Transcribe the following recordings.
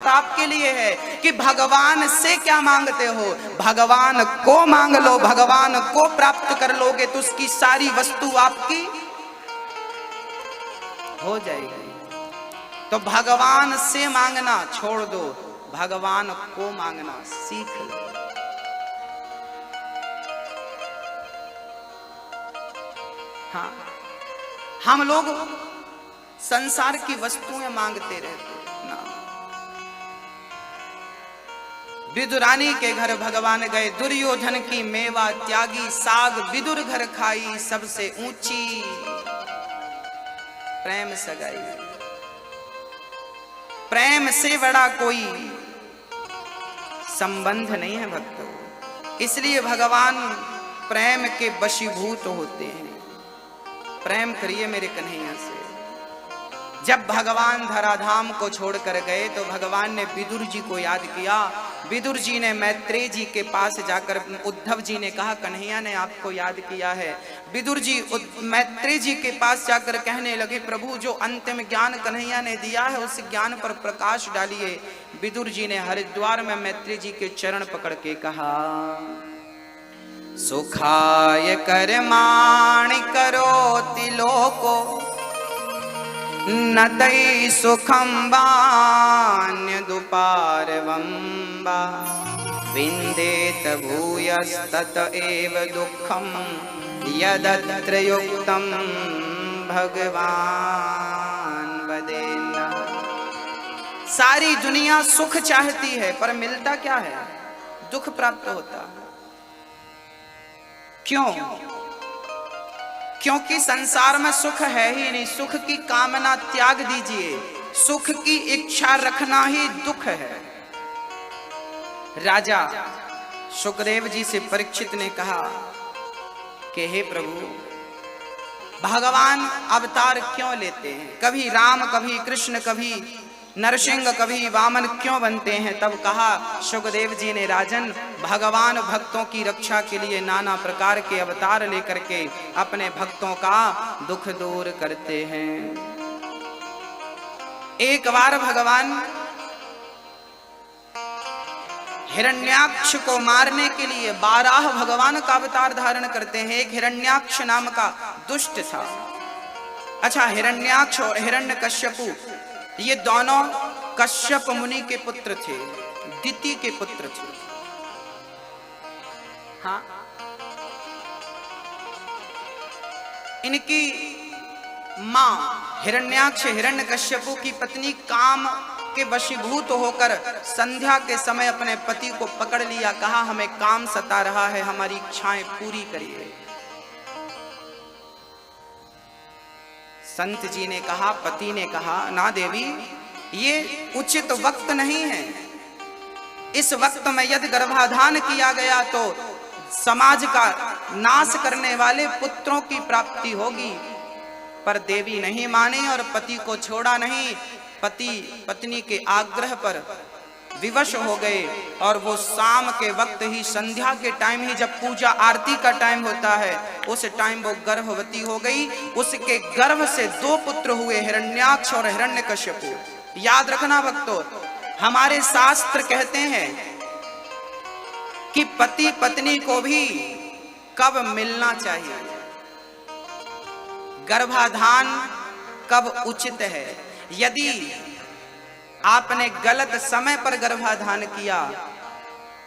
आपके लिए है कि भगवान से क्या मांगते हो, भगवान को मांग लो, भगवान को प्राप्त कर लोगे तो उसकी सारी वस्तु आपकी हो जाएगी। तो भगवान से मांगना छोड़ दो, भगवान को मांगना सीख लो। हाँ, हम लोग संसार की वस्तुएं मांगते रहते ना। विदुरानी के घर भगवान गए, दुर्योधन की मेवा त्यागी, साग विदुर घर खाई, सबसे ऊंची प्रेम सगाई। प्रेम से बड़ा कोई संबंध नहीं है भक्तों, इसलिए भगवान प्रेम के वशीभूत होते हैं। प्रेम करिए मेरे कन्हैया से। जब भगवान धराधाम को छोड़कर गए तो भगवान ने विदुर जी को याद किया। विदुर जी ने मैत्रेय जी के पास जाकर, उद्धव जी ने कहा कन्हैया ने आपको याद किया है। विदुर जी मैत्रेय जी के पास जाकर कहने लगे, प्रभु जो अंतिम ज्ञान कन्हैया ने दिया है उस ज्ञान पर प्रकाश डालिए। विदुर जी ने हरिद्वार में मैत्रेय जी के चरण पकड़ के कहा, सुखाय कर्माणि करोति लोको न तै सुखं वान्यदुपारवं वा विन्देत भूयस्तत एव दुःखं यदत्र युक्तं भगवान वदेन्न। सारी दुनिया सुख चाहती है पर मिलता क्या है, दुख प्राप्त होता है। क्यों? क्योंकि संसार में सुख है ही नहीं। सुख की कामना त्याग दीजिए, सुख की इच्छा रखना ही दुख है। राजा शुकदेव जी से परीक्षित ने कहा कि हे प्रभु, भगवान अवतार क्यों लेते हैं, कभी राम कभी कृष्ण कभी नरसिंह कभी वामन क्यों बनते हैं? तब कहा शुकदेव जी ने, राजन भगवान भक्तों की रक्षा के लिए नाना प्रकार के अवतार लेकर के अपने भक्तों का दुख दूर करते हैं। एक बार भगवान हिरण्याक्ष को मारने के लिए 12 भगवान का अवतार धारण करते हैं। एक हिरण्याक्ष नाम का दुष्ट था। अच्छा, हिरण्याक्ष और हिरण्यकश्यपु ये दोनों कश्यप मुनि के पुत्र थे, दिति के पुत्र थे। हाँ, इनकी मां हिरण्याक्ष हिरण्यकश्यपु की पत्नी काम के वशीभूत होकर संध्या के समय अपने पति को पकड़ लिया। कहा हमें काम सता रहा है, हमारी इच्छाएं पूरी करिए। संत जी ने कहा, पति ने कहा, ना देवी ये उचित वक्त नहीं है। इस वक्त में यदि गर्भाधान किया गया तो समाज का नाश करने वाले पुत्रों की प्राप्ति होगी। पर देवी नहीं मानी और पति को छोड़ा नहीं। पति पत्नी के आग्रह पर विवश हो गए और वो शाम के वक्त ही, संध्या के टाइम ही, जब पूजा आरती का टाइम होता है उस टाइम वो गर्भवती हो गई। उसके गर्भ से 2 पुत्र हुए, हिरण्याक्ष और हिरण्यकश्यपु। याद रखना भक्तों, हमारे शास्त्र कहते हैं कि पति पत्नी को भी कब मिलना चाहिए, गर्भाधान कब उचित है। यदि आपने गलत समय पर गर्भाधान किया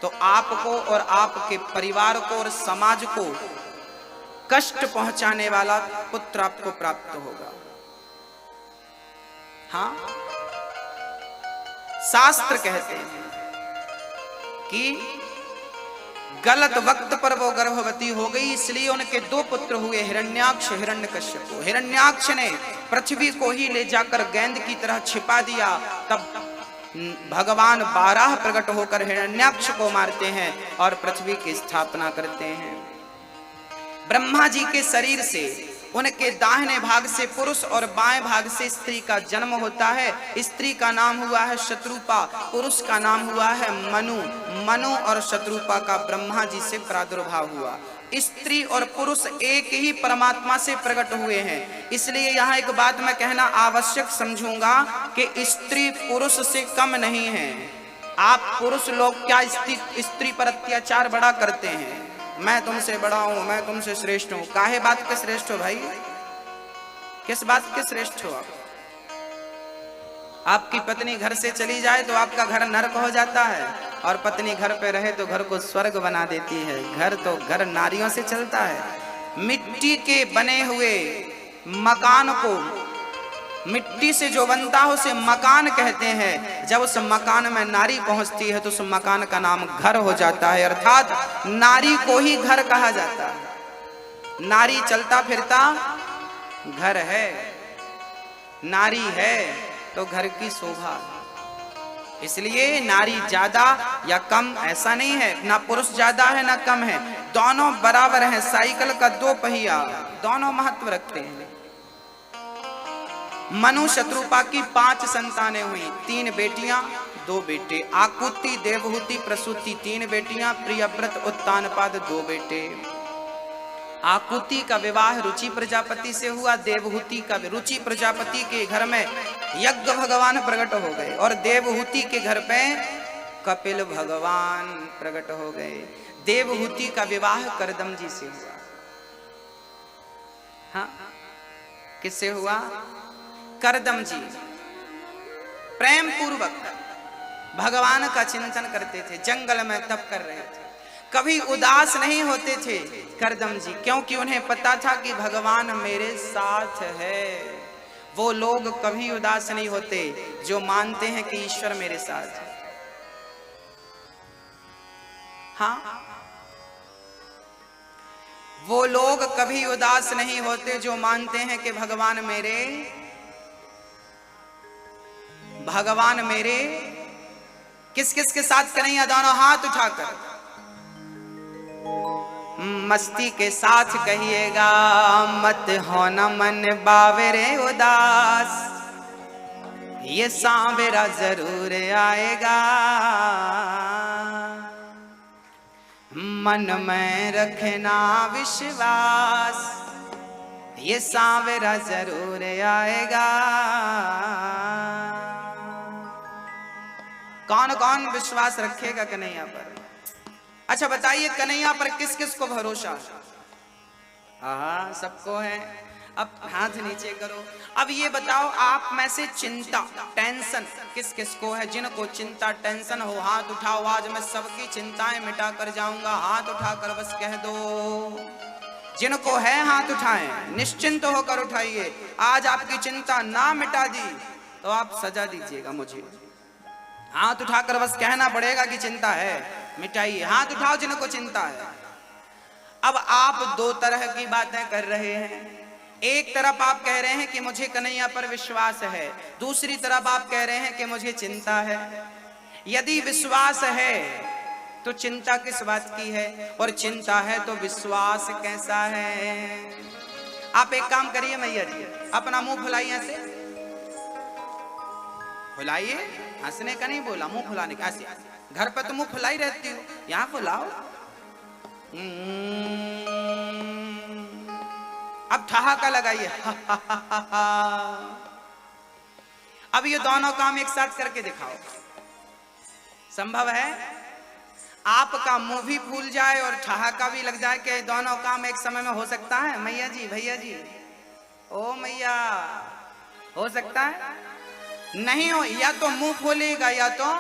तो आपको और आपके परिवार को और समाज को कष्ट पहुंचाने वाला पुत्र आपको प्राप्त होगा। हाँ, शास्त्र कहते हैं कि गलत वक्त पर वो गर्भवती हो गई, इसलिए उनके 2 पुत्र हुए, हिरण्याक्ष हिरण्यकश्यपु। हिरण्याक्ष ने पृथ्वी को ही ले जाकर गेंद की तरह छिपा दिया। तब भगवान 12 प्रकट होकर हिरण्याक्ष को मारते हैं और पृथ्वी की स्थापना करते हैं। ब्रह्मा जी के शरीर से उनके दाहिने भाग से पुरुष और बाएं भाग से स्त्री का जन्म होता है। स्त्री का नाम हुआ है शत्रुपा, पुरुष का नाम हुआ है मनु। मनु और शत्रुपा का ब्रह्मा जी से प्रादुर्भाव हुआ। स्त्री और पुरुष एक ही परमात्मा से प्रकट हुए हैं। इसलिए यहाँ एक बात मैं कहना आवश्यक समझूंगा कि स्त्री पुरुष से कम नहीं है। आप पुरुष लोग क्या स्त्री पर अत्याचार बड़ा करते हैं, मैं तुमसे बड़ा हूं, मैं तुमसे श्रेष्ठ हूं। काहे बात के श्रेष्ठ हो भाई, किस बात के श्रेष्ठ हो आप? आपकी पत्नी घर से चली जाए तो आपका घर नरक हो जाता है, और पत्नी घर पे रहे तो घर को स्वर्ग बना देती है। घर तो घर नारियों से चलता है। मिट्टी के बने हुए मकान को, मिट्टी से जो बनता है उसे मकान कहते हैं। जब उस मकान में नारी पहुंचती है तो उस मकान का नाम घर हो जाता है, अर्थात नारी को ही घर कहा जाता है। नारी चलता फिरता घर है, नारी है तो घर की शोभा। इसलिए नारी ज्यादा या कम ऐसा नहीं है, ना पुरुष ज्यादा है ना कम है, दोनों बराबर हैं। साइकिल का दो पहिया, दोनों महत्व रखते हैं। मनु शत्रुपा की 5 संतानें हुई, 3 बेटियां 2 बेटे। आकुति, देवहूति, प्रसूति 3 बेटियां, प्रियव्रत, उत्तानपाद 2 बेटे। आकुति का विवाह रुचि प्रजापति से हुआ। देवहूति का, रुचि प्रजापति के घर में यज्ञ भगवान प्रकट हो गए, और देवहूति के घर पे कपिल भगवान प्रकट हो गए। देवहूति का विवाह करदम जी से हुआ। हाँ, किससे हुआ? करदम जी प्रेम पूर्वक भगवान का चिंतन करते थे, जंगल में तप कर रहे थे, कभी उदास नहीं होते थे करदम जी, क्योंकि उन्हें पता था कि भगवान मेरे साथ है। वो लोग कभी उदास नहीं होते जो मानते हैं कि ईश्वर मेरे साथ है। हाँ, वो लोग कभी उदास नहीं होते जो मानते हैं कि भगवान मेरे किस किस के साथ कन्हैया? दोनों हाथ उठाकर मस्ती के साथ कहिएगा, मत होना मन बावरे उदास, ये सांवरा जरूर आएगा। मन में रखना विश्वास, ये सांवरा जरूर आएगा। कौन कौन विश्वास रखेगा कन्हैया पर? अच्छा बताइए, कन्हैया पर किस किस को भरोसा? हाँ, सबको है। अब हाथ नीचे करो। अब ये बताओ, आप में से चिंता, टेंशन किस किस को है? जिनको चिंता टेंशन हो हाथ उठाओ। आज मैं सबकी चिंताएं मिटा कर जाऊंगा, हाथ उठाकर बस कह दो। जिनको है हाथ उठाएं, निश्चिंत होकर उठाइए। आज आपकी चिंता ना मिटा दी तो आप सजा दीजिएगा मुझे। हाथ उठाकर बस कहना पड़ेगा कि चिंता है, मिटाइए। हाथ उठाओ जिनको चिंता है। अब आप 2 तरह की बातें कर रहे हैं। एक तरफ आप कह रहे हैं कि मुझे कन्हैया पर विश्वास है, दूसरी तरफ आप कह रहे हैं कि मुझे चिंता है। यदि विश्वास है तो चिंता किस बात की है, और चिंता है तो विश्वास कैसा है? आप एक काम करिए मैया जी, अपना मुंह फुलाइए, ऐसे फुलाइए। हंसने का नहीं बोला, मुंह फुलाने का। ऐसे घर पर तो मुंह फुलाई रहती हो, यहाँ फुलाओ। अब ठहाका लगाइए। अब ये दोनों काम एक साथ करके दिखाओ। संभव है आपका मुंह भी फूल जाए और ठहाका भी लग जाए? कि दोनों काम एक समय में हो सकता है? मैया जी, भैया जी, ओ मैया, हो सकता है? नहीं हो। या तो मुंह खोलेगा या तो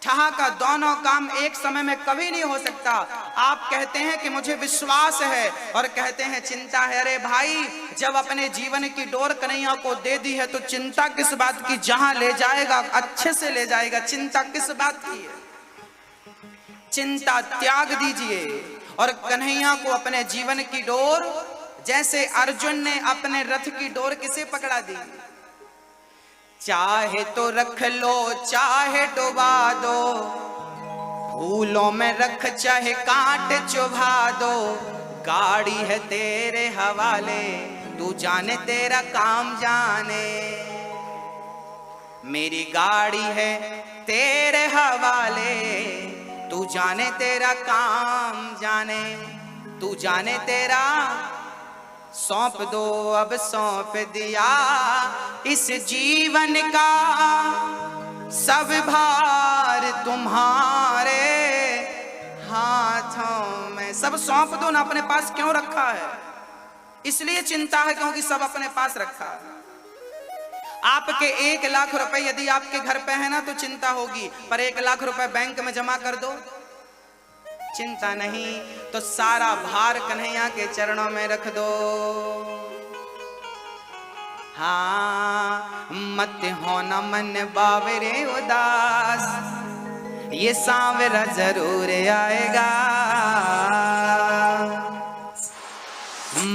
ठहाका, दोनों काम एक समय में कभी नहीं हो सकता। आप कहते हैं कि मुझे विश्वास है और कहते हैं चिंता है। अरे भाई, जब अपने जीवन की डोर कन्हैया को दे दी है तो चिंता किस बात की? जहां ले जाएगा अच्छे से ले जाएगा, चिंता किस बात की है? चिंता त्याग दीजिए और कन्हैया को अपने जीवन की डोर, जैसे अर्जुन ने अपने रथ की डोर किसे पकड़ा दी? चाहे तो रख लो, चाहे डुबा दो, फूलों में रख चाहे कांट चुभा दो, गाड़ी है तेरे हवाले, तू जाने तेरा काम जाने। मेरी गाड़ी है तेरे हवाले, तू जाने तेरा काम जाने। तू जाने तेरा, सौंप दो अब सौंप दिया इस जीवन का सब भार तुम्हारे हाथों में। सब सौंप दो ना, अपने पास क्यों रखा है? इसलिए चिंता है क्योंकि सब अपने पास रखा है। आपके 1 लाख रुपए यदि आपके घर पे है ना तो चिंता होगी, पर 1 लाख रुपए बैंक में जमा कर दो, चिंता नहीं। तो सारा भार कन्हैया के चरणों में रख दो। हाँ, मत होना मन बावरे उदास, ये सांवरा जरूर आएगा।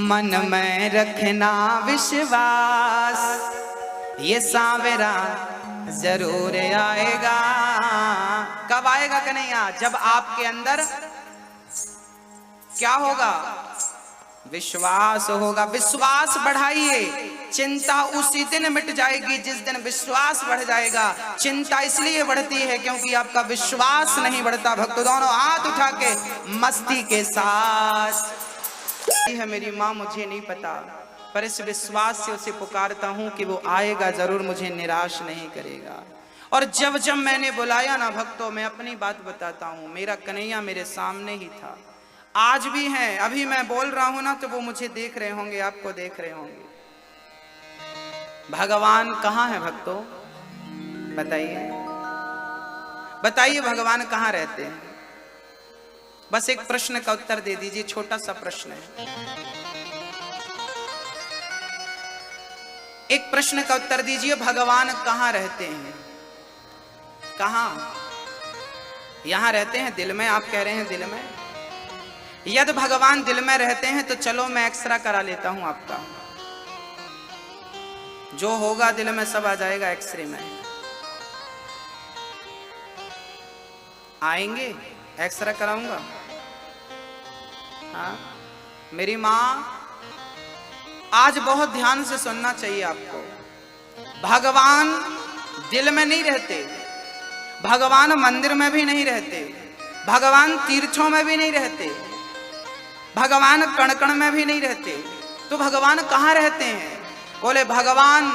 मन में रखना विश्वास, ये सांवरा जरूर आएगा। कब आएगा कन्हैया? जब आपके अंदर क्या होगा? विश्वास होगा। विश्वास बढ़ाइए, चिंता उसी दिन मिट जाएगी जिस दिन विश्वास बढ़ जाएगा। चिंता इसलिए बढ़ती है क्योंकि आपका विश्वास नहीं बढ़ता। भक्तों दोनों हाथ उठा के मस्ती के साथ है मेरी माँ मुझे नहीं पता, पर इस विश्वास से उसे पुकारता हूँ कि वो आएगा जरूर, मुझे निराश नहीं करेगा। और जब जब मैंने बुलाया ना भक्तों, मैं अपनी बात बताता हूँ, मेरा कन्हैया मेरे सामने ही था, आज भी है। अभी मैं बोल रहा हूं ना तो वो मुझे देख रहे होंगे, आपको देख रहे होंगे। भगवान कहाँ है भक्तों? बताइए बताइए, भगवान कहाँ रहते हैं? बस एक प्रश्न का उत्तर दे दीजिए, छोटा सा प्रश्न है। एक प्रश्न का उत्तर दीजिए, भगवान कहाँ रहते हैं? कहाँ? यहां रहते हैं दिल में। आप कह रहे हैं दिल में। यदि भगवान दिल में रहते हैं तो चलो मैं एक्सरा करा लेता हूं आपका, जो होगा दिल में सब आ जाएगा एक्सरे में। आएंगे? एक्सरा कराऊंगा। हाँ, मेरी माँ आज बहुत ध्यान से सुनना चाहिए आपको। भगवान दिल में नहीं रहते, भगवान मंदिर में भी नहीं रहते, भगवान तीर्थों में भी नहीं रहते, भगवान कण कण में भी नहीं रहते। तो भगवान कहाँ रहते हैं? बोले भगवान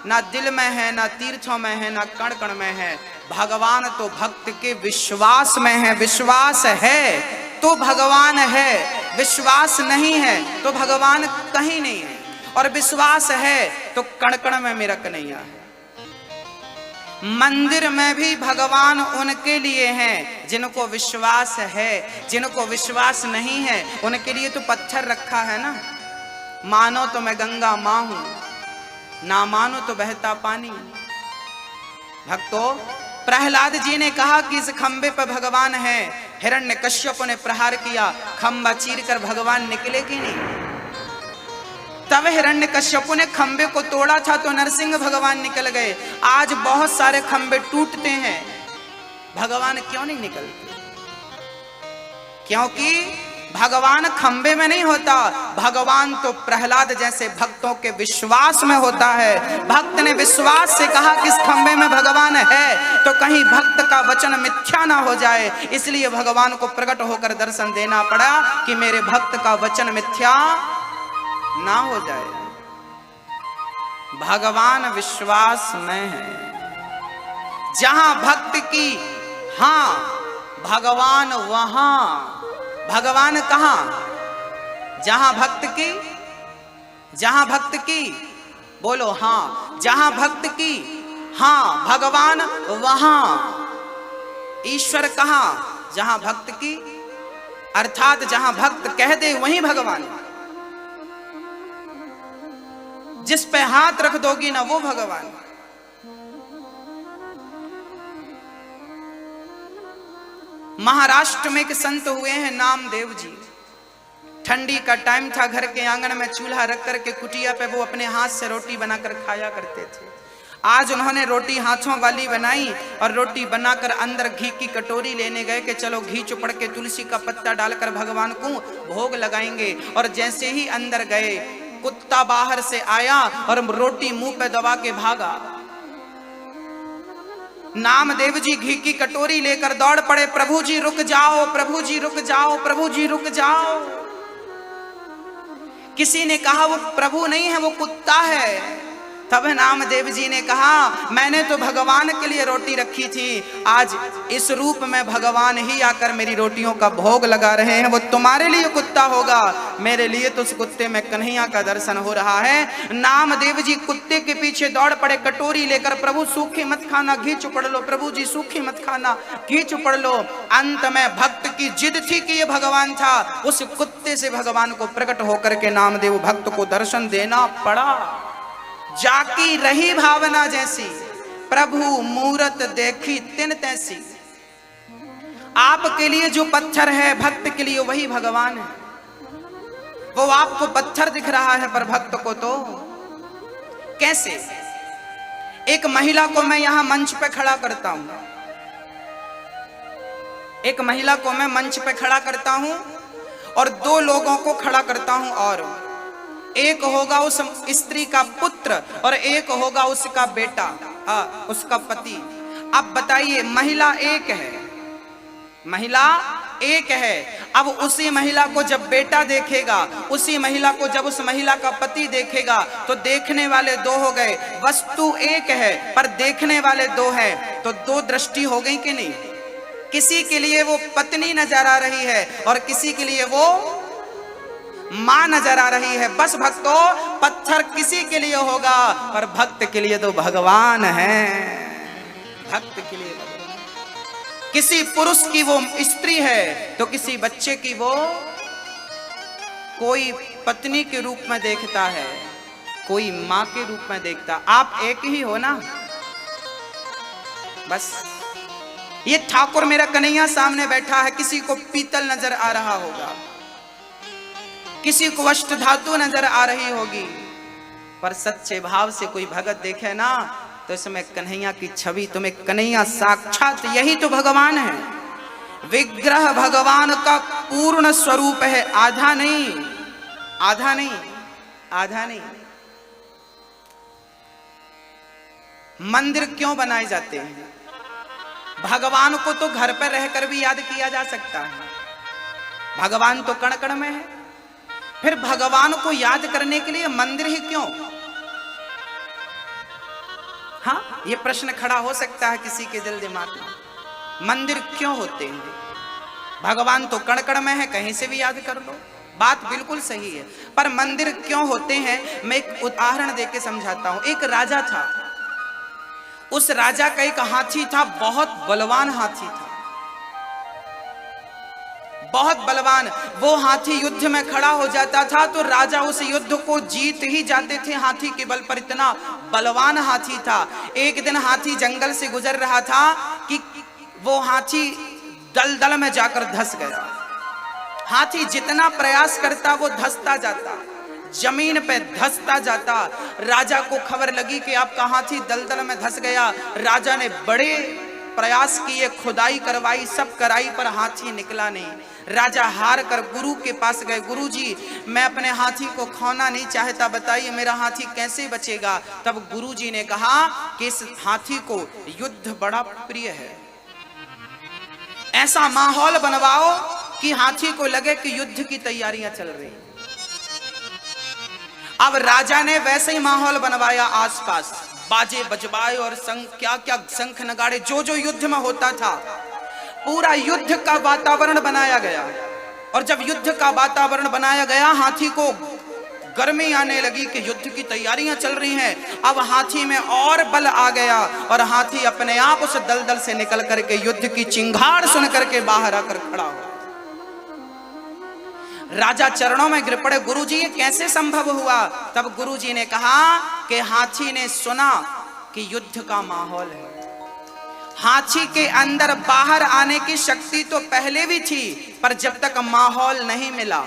ना दिल में है, ना तीर्थों में है, ना कण कण में है। भगवान तो भक्त के विश्वास में है। विश्वास है तो भगवान है, विश्वास नहीं है तो भगवान कहीं नहीं है। और विश्वास है तो कण कण में मेरा कन्हैया है। मंदिर में भी भगवान उनके लिए हैं जिनको विश्वास है, जिनको विश्वास नहीं है उनके लिए तो पत्थर रखा है ना। मानो तो मैं गंगा माँ हूं, ना मानो तो बहता पानी। भक्तों, प्रहलाद जी ने कहा कि इस खंबे पर भगवान है। हिरण्यकश्यप ने प्रहार किया, खंबा चीरकर भगवान निकले कि नहीं? तब हिरण्यकश्यप ने खंबे को तोड़ा था तो नरसिंह भगवान निकल गए। आज बहुत सारे खंबे टूटते हैं, भगवान क्यों नहीं निकलते? क्योंकि भगवान खंबे में नहीं होता, भगवान तो प्रहलाद जैसे भक्तों के विश्वास में होता है। भक्त ने विश्वास से कहा कि इस खंबे में भगवान है, तो कहीं भक्त का वचन मिथ्या ना हो जाए, इसलिए भगवान को प्रकट होकर दर्शन देना पड़ा कि मेरे भक्त का वचन मिथ्या ना हो जाए। भगवान विश्वास में है। जहां भक्त की हां, भगवान वहां। भगवान कहां? जहां भक्त की, जहां भक्त की, बोलो हां, जहां भक्त की हां, भगवान वहां। ईश्वर कहां? जहां भक्त की, अर्थात जहां भक्त कह दे वहीं भगवान। जिस पे हाथ रख दोगी ना वो भगवान। महाराष्ट्र में एक संत हुए हैं नामदेव जी। ठंडी का टाइम था, घर के आंगन में चूल्हा रख करके कुटिया पे वो अपने हाथ से रोटी बनाकर खाया करते थे। आज उन्होंने रोटी हाथों वाली बनाई और रोटी बनाकर अंदर घी की कटोरी लेने गए कि चलो घी चुपड़ के तुलसी का पत्ता डालकर भगवान को भोग लगाएंगे। और जैसे ही अंदर गए कुत्ता बाहर से आया और रोटी मुंह पे दबा के भागा। नामदेव जी घी की कटोरी लेकर दौड़ पड़े, प्रभु जी रुक जाओ, प्रभु जी रुक जाओ, प्रभु जी रुक जाओ। किसी ने कहा वो प्रभु नहीं है, वो कुत्ता है। तब नामदेव जी ने कहा मैंने तो भगवान के लिए रोटी रखी थी, आज इस रूप में भगवान ही आकर मेरी रोटियों का भोग लगा रहे हैं। वो तुम्हारे लिए कुत्ता होगा, मेरे लिए तो उस कुत्ते में कन्हैया का दर्शन हो रहा है। नामदेव जी कुत्ते के पीछे दौड़ पड़े, कटोरी लेकर, प्रभु सूखी मत खाना, घी चुपड़ लो, प्रभु जी सूखी मत खाना, घी चुपड़ लो। अंत में भक्त की जिद थी कि ये भगवान था, उस कुत्ते से भगवान को प्रकट होकर के नामदेव भक्त को दर्शन देना पड़ा। जाकी रही भावना जैसी, प्रभु मूरत देखी तिन तैसी। आपके लिए जो पत्थर है, भक्त के लिए वही भगवान है। वो आपको पत्थर दिख रहा है, पर भक्त को तो कैसे? एक महिला को मैं यहां मंच पे खड़ा करता हूं, एक महिला को मैं मंच पे खड़ा करता हूं और दो लोगों को खड़ा करता हूं, और एक होगा उस स्त्री का पुत्र और एक होगा उसका बेटा, उसका पति। अब बताइए, महिला एक है, महिला एक है। अब उसी महिला को जब बेटा देखेगा, उसी महिला को जब उस महिला का पति देखेगा, तो देखने वाले दो हो गए। वस्तु एक है पर देखने वाले दो हैं, तो दो दृष्टि हो गई कि नहीं? किसी के लिए वो पत्नी नजर आ रही है और किसी के लिए वो मां नजर आ रही है। बस भक्तों, पत्थर किसी के लिए होगा और भक्त के लिए तो भगवान है। भक्त के लिए भगवान। किसी पुरुष की वो स्त्री है तो किसी बच्चे की वो कोई पत्नी के रूप में देखता है, कोई मां के रूप में देखता। आप एक ही हो ना। बस ये ठाकुर मेरा कन्हैया सामने बैठा है, किसी को पीतल नजर आ रहा होगा, किसी को अष्ट धातु नजर आ रही होगी, पर सच्चे भाव से कोई भगत देखे ना तो इसमें कन्हैया की छवि, तुम्हें कन्हैया साक्षात यही तो भगवान है। विग्रह भगवान का पूर्ण स्वरूप है, आधा नहीं, आधा नहीं, आधा नहीं। मंदिर क्यों बनाए जाते हैं? भगवान को तो घर पर रहकर भी याद किया जा सकता है, भगवान तो कण कण में है। फिर भगवान को याद करने के लिए मंदिर ही क्यों? हाँ, ये प्रश्न खड़ा हो सकता है किसी के दिल दिमाग में, मंदिर क्यों होते हैं? भगवान तो कण कण में है, कहीं से भी याद कर लो, बात बिल्कुल सही है, पर मंदिर क्यों होते हैं? मैं एक उदाहरण देके समझाता हूं। एक राजा था, उस राजा का एक हाथी था, बहुत बलवान हाथी था, बहुत बलवान। वो हाथी युद्ध में खड़ा हो जाता था तो राजा उस युद्ध को जीत ही जाते थे, हाथी के बल पर, इतना बलवान हाथी था। एक दिन हाथी जंगल से गुजर रहा था कि वो हाथी दलदल में जाकर धंस गया। हाथी जितना प्रयास करता वो धंसता जाता, जमीन पे धंसता जाता। राजा को खबर लगी कि आपका हाथी दलदल में धंस गया। राजा ने बड़े प्रयास किए, खुदाई करवाई, सब कराई, पर हाथी निकला नहीं। राजा हार कर गुरु के पास गए, गुरु जी मैं अपने हाथी को खोना नहीं चाहता, बताइए मेरा हाथी कैसे बचेगा? तब गुरु जी ने कहा कि इस हाथी को युद्ध बड़ा प्रिय है, ऐसा माहौल बनवाओ कि हाथी को लगे कि युद्ध की तैयारियां चल रही। अब राजा ने वैसे ही माहौल बनवाया, आसपास बाजे बजवाए और क्या क्या शंख नगाड़े, जो जो युद्ध में होता था पूरा युद्ध का वातावरण बनाया गया। और जब युद्ध का वातावरण बनाया गया, हाथी को गर्मी आने लगी कि युद्ध की तैयारियां चल रही हैं। अब हाथी में और बल आ गया और हाथी अपने आप उस दलदल से निकल करके युद्ध की चिंगाड़ सुन करके बाहर आकर खड़ा हो। राजा चरणों में गिर पड़े, गुरुजी ये कैसे संभव हुआ? तब गुरुजी ने कहा कि हाथी ने सुना कि युद्ध का माहौल है। हाथी के अंदर बाहर आने की शक्ति तो पहले भी थी, पर जब तक माहौल नहीं मिला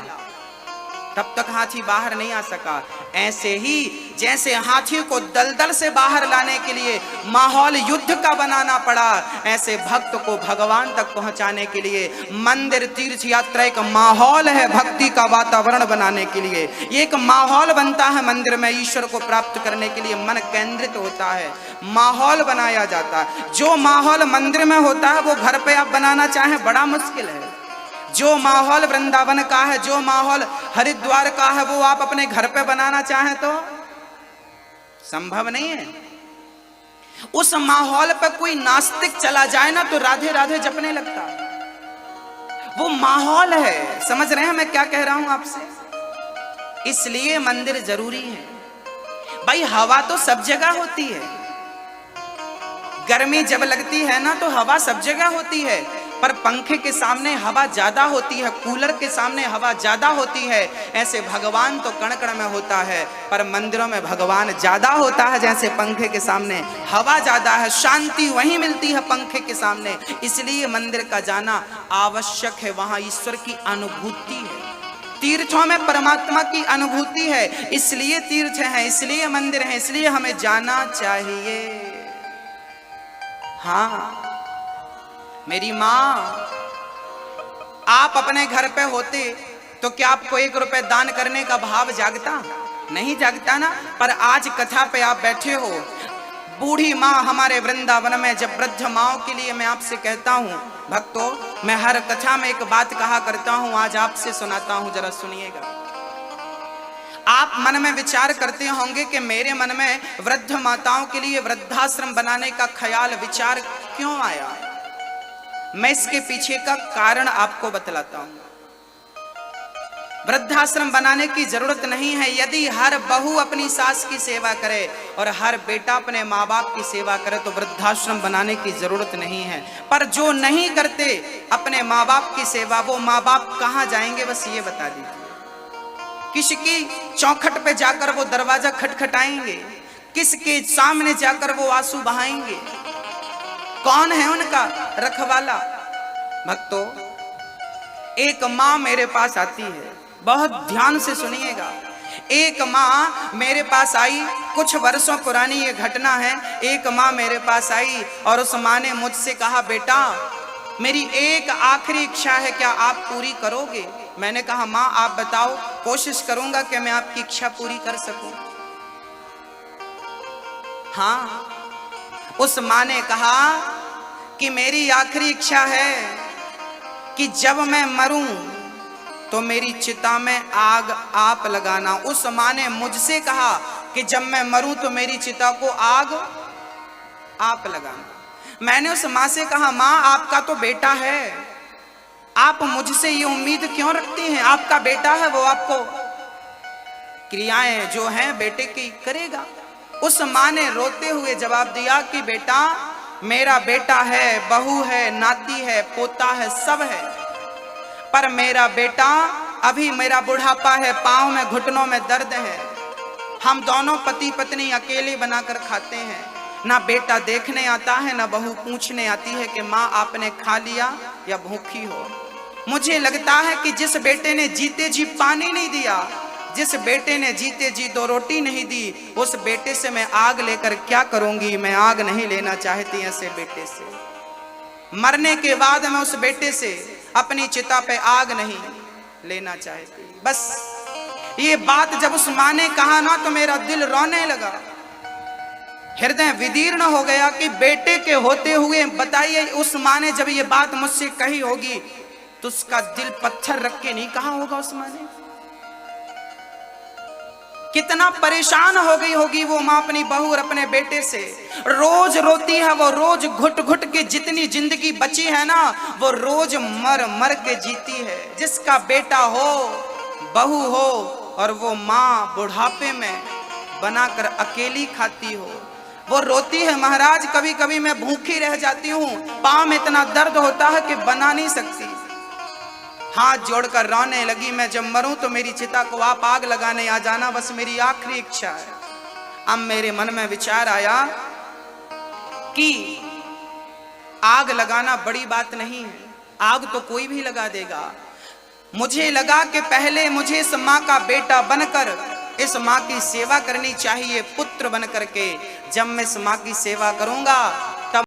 तब तक हाथी बाहर नहीं आ सका। ऐसे ही जैसे हाथी को दलदल से बाहर लाने के लिए माहौल युद्ध का बनाना पड़ा, ऐसे भक्त को भगवान तक पहुंचाने के लिए मंदिर तीर्थ यात्रा एक माहौल है भक्ति का वातावरण बनाने के लिए। ये एक माहौल बनता है मंदिर में, ईश्वर को प्राप्त करने के लिए मन केंद्रित होता है, माहौल बनाया जाता है। जो माहौल मंदिर में होता है वो घर पे आप बनाना चाहें बड़ा मुश्किल है। जो माहौल वृंदावन का है, जो माहौल हरिद्वार का है, वो आप अपने घर पे बनाना चाहें तो संभव नहीं है। उस माहौल पर कोई नास्तिक चला जाए ना तो राधे राधे जपने लगता। वो माहौल है, समझ रहे हैं मैं क्या कह रहा हूं आपसे। इसलिए मंदिर जरूरी है भाई। हवा तो सब जगह होती है, गर्मी जब लगती है ना तो हवा सब जगह होती है, पर पंखे के सामने हवा ज्यादा होती है, कूलर के सामने हवा ज्यादा होती है। ऐसे भगवान तो कण कण में होता है, पर मंदिरों में भगवान ज्यादा होता है। जैसे पंखे के सामने हवा ज्यादा है, शांति वहीं मिलती है पंखे के सामने। इसलिए मंदिर का जाना आवश्यक है, वहां ईश्वर की अनुभूति है। तीर्थों में परमात्मा की अनुभूति है, इसलिए तीर्थ है, इसलिए मंदिर है, इसलिए हमें जाना चाहिए। हाँ मेरी माँ, आप अपने घर पे होते तो क्या आपको 1 रुपए दान करने का भाव जागता? नहीं जागता ना। पर आज कथा पे आप बैठे हो, बूढ़ी माँ हमारे वृंदावन में, जब वृद्ध माँओं के लिए मैं आपसे कहता हूँ भक्तों, मैं हर कथा में एक बात कहा करता हूँ, आज आपसे सुनाता हूँ, जरा सुनिएगा। आप मन में विचार करते होंगे कि मेरे मन में वृद्ध माताओं के लिए वृद्धाश्रम बनाने का ख्याल विचार क्यों आया। मैं इसके पीछे का कारण आपको बतलाता हूं। वृद्धाश्रम बनाने की जरूरत नहीं है यदि हर बहू अपनी सास की सेवा करे और हर बेटा अपने माँ बाप की सेवा करे तो वृद्धाश्रम बनाने की जरूरत नहीं है। पर जो नहीं करते अपने माँ बाप की सेवा, वो माँ बाप कहाँ जाएंगे बस ये बता दीजिए। किसकी चौखट पे जाकर वो दरवाजा खटखटाएंगे, किसके सामने जाकर वो आंसू बहाएंगे, कौन है उनका रखवाला। भक्तों, एक माँ मेरे पास आती है, बहुत ध्यान से सुनिएगा। एक माँ मेरे पास आई, कुछ वर्षों पुरानी ये घटना है। एक माँ मेरे पास आई और उस माँ ने मुझसे कहा, बेटा मेरी एक आखिरी इच्छा है, क्या आप पूरी करोगे? मैंने कहा माँ आप बताओ, कोशिश करूंगा कि मैं आपकी इच्छा पूरी कर सकूं। हाँ, उस माँ ने कहा कि मेरी आखिरी इच्छा है कि जब मैं मरूं तो मेरी चिता में आग आप लगाना। उस माँ ने मुझसे कहा कि जब मैं मरूं तो मेरी चिता को आग आप लगाना। मैंने उस माँ से कहा माँ आपका तो बेटा है, आप मुझसे ये उम्मीद क्यों रखती हैं? आपका बेटा है, वो आपको क्रियाएं जो हैं बेटे की करेगा। उस माँ ने रोते हुए जवाब दिया कि बेटा मेरा बेटा है, बहू है, नाती है, पोता है, सब है, पर मेरा बेटा अभी, मेरा बुढ़ापा है, पाँव में घुटनों में दर्द है, हम दोनों पति पत्नी अकेले बनाकर खाते हैं, ना बेटा देखने आता है ना बहू पूछने आती है कि माँ आपने खा लिया या भूखी हो। मुझे लगता है कि जिस बेटे ने जीते जी पानी नहीं दिया, जिस बेटे ने जीते जी 2 रोटी नहीं दी, उस बेटे से मैं आग लेकर क्या करूंगी? मैं आग नहीं लेना चाहती ऐसे बेटे से। मरने के बाद मैं उस बेटे से अपनी चिता पे आग नहीं लेना चाहती। बस ये बात जब उस माँ ने कहा ना तो मेरा दिल रोने लगा, हृदय विदीर्ण हो गया कि बेटे के होते हुए बताइए उस माँ ने जब ये बात मुझसे कही होगी तो उसका दिल पत्थर रख के नहीं कहा होगा। उस माँ ने कितना परेशान हो गई होगी वो माँ अपनी बहू और अपने बेटे से। रोज रोती है वो, रोज घुट घुट के जितनी जिंदगी बची है ना वो रोज मर मर के जीती है। जिसका बेटा हो, बहू हो और वो माँ बुढ़ापे में बनाकर अकेली खाती हो, वो रोती है महाराज कभी कभी मैं भूखी रह जाती हूँ, पाँव में इतना दर्द होता है कि बना नहीं सकती, हाथ जोड़कर रोने लगी, मैं जब मरूं तो मेरी चिता को आप आग लगाने आ जाना, बस मेरी आखिरी इच्छा है। अब मेरे मन में विचार आया कि आग लगाना बड़ी बात नहीं है, आग तो कोई भी लगा देगा। मुझे लगा कि पहले मुझे इस माँ का बेटा बनकर इस माँ की सेवा करनी चाहिए पुत्र बन करके। जब मैं इस माँ की सेवा करूंगा